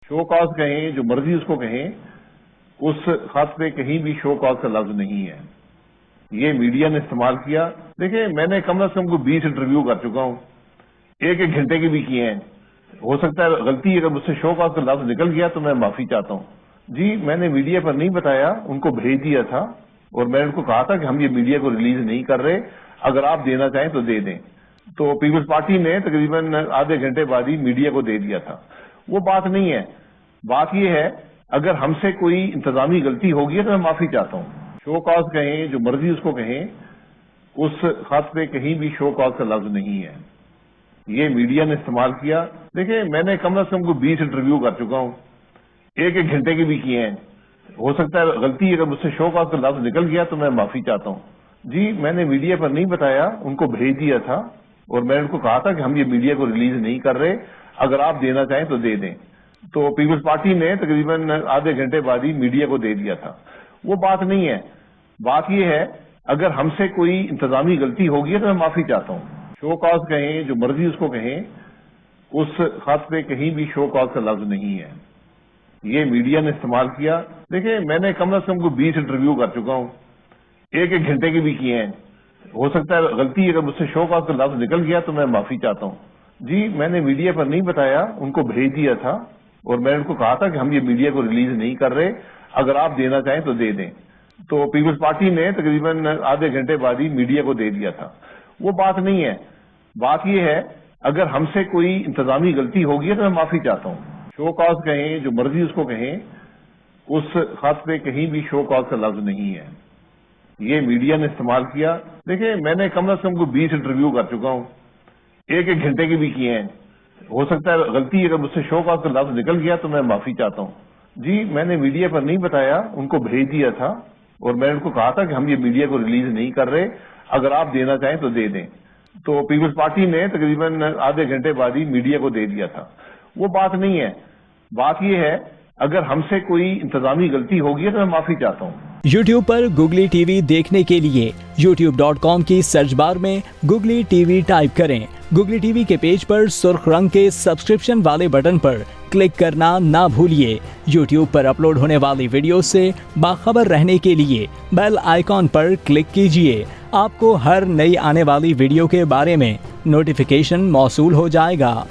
Show cause کہیں جو مرضی اس کو کہیں، اس خط پہ کہیں بھی شو کاز کا لفظ نہیں ہے۔ یہ میڈیا نے استعمال کیا۔ دیکھیں میں نے کم از کم کو 20 انٹرویو کر چکا ہوں، ایک ایک گھنٹے کے بھی کیے ہیں۔ ہو سکتا ہے غلطی اگر مجھ سے شو کاز کا لفظ نکل گیا تو میں معافی چاہتا ہوں۔ جی میں نے میڈیا پر نہیں بتایا، ان کو بھیج دیا تھا اور میں نے ان کو کہا تھا کہ ہم یہ میڈیا کو ریلیز نہیں کر رہے، اگر آپ دینا چاہیں تو دے دیں۔ تو پیپلز پارٹی نے تقریباً آدھے گھنٹے بعد ہی میڈیا کو دے دیا تھا۔ وہ بات نہیں ہے، بات یہ ہے اگر ہم سے کوئی انتظامی غلطی ہوگی ہے تو میں معافی چاہتا ہوں۔ شو کاز کہیں جو مرضی اس کو کہیں، اس خط پہ کہیں بھی شو کاز کا لفظ نہیں ہے۔ یہ میڈیا نے استعمال کیا۔ دیکھیں میں نے کم از کم کو 20 انٹرویو کر چکا ہوں، ایک ایک گھنٹے کے بھی کیے ہیں۔ ہو سکتا ہے غلطی اگر مجھ سے شو کاز کا لفظ نکل گیا تو میں معافی چاہتا ہوں۔ جی میں نے میڈیا پر نہیں بتایا، ان کو بھیج دیا تھا اور میں نے ان کو کہا تھا کہ ہم یہ میڈیا کو ریلیز نہیں کر رہے، اگر آپ دینا چاہیں تو دے دیں۔ تو پیپلز پارٹی نے تقریباً آدھے گھنٹے بعد ہی میڈیا کو دے دیا تھا۔ وہ بات نہیں ہے، بات یہ ہے اگر ہم سے کوئی انتظامی غلطی ہوگی ہے تو میں معافی چاہتا ہوں۔ شو کاز کہیں جو مرضی اس کو کہیں، اس خط پہ کہیں بھی شو کاز کا لفظ نہیں ہے۔ یہ میڈیا نے استعمال کیا۔ دیکھیں میں نے کم از کم کو 20 انٹرویو کر چکا ہوں، ایک ایک گھنٹے کے بھی کیے ہیں۔ ہو سکتا ہے غلطی اگر مجھ سے شو کاز کا لفظ نکل گیا تو میں معافی چاہتا ہوں۔ جی میں نے میڈیا پر نہیں بتایا، ان کو بھیج دیا تھا اور میں نے ان کو کہا تھا کہ ہم یہ میڈیا کو ریلیز نہیں کر رہے، اگر آپ دینا چاہیں تو دے دیں۔ تو پیپلز پارٹی نے تقریباً آدھے گھنٹے بعد ہی میڈیا کو دے دیا تھا۔ وہ بات نہیں ہے، بات یہ ہے اگر ہم سے کوئی انتظامی غلطی ہوگی ہے تو میں معافی چاہتا ہوں۔ شو کاز کہیں جو مرضی اس کو کہیں، اس خط پہ کہیں بھی شو کاز کا لفظ نہیں ہے۔ یہ میڈیا نے استعمال کیا۔ دیکھیں میں نے کم از کم کو 20 انٹرویو کر چکا ہوں، ایک ایک گھنٹے کے بھی کیے ہیں۔ ہو سکتا ہے غلطی اگر مجھ سے شو کاز کا لفظ نکل گیا تو میں معافی چاہتا ہوں۔ جی میں نے میڈیا پر نہیں بتایا، ان کو بھیج دیا تھا اور میں نے ان کو کہا تھا کہ ہم یہ میڈیا کو ریلیز نہیں کر رہے، اگر آپ دینا چاہیں تو دے دیں۔ تو پیپلز پارٹی نے تقریباً آدھے گھنٹے بعد ہی میڈیا کو دے دیا تھا۔ وہ بات نہیں ہے، بات یہ ہے اگر ہم سے کوئی انتظامی غلطی ہوگی ہے تو میں معافی چاہتا ہوں۔ YouTube پر گوگلی ٹی وی دیکھنے کے لیے youtube.com کی سرچ بار میں گوگلی ٹی وی ٹائپ کریں۔ گوگلی ٹی وی کے پیج پر سرخ رنگ کے سبسکرپشن والے بٹن پر کلک کرنا نہ بھولیے۔ YouTube پر اپلوڈ ہونے والی ویڈیو سے باخبر رہنے کے لیے بیل آئیکن پر کلک کیجیے۔ آپ کو ہر نئی آنے والی ویڈیو کے بارے میں نوٹیفیکیشن موصول ہو جائے گا۔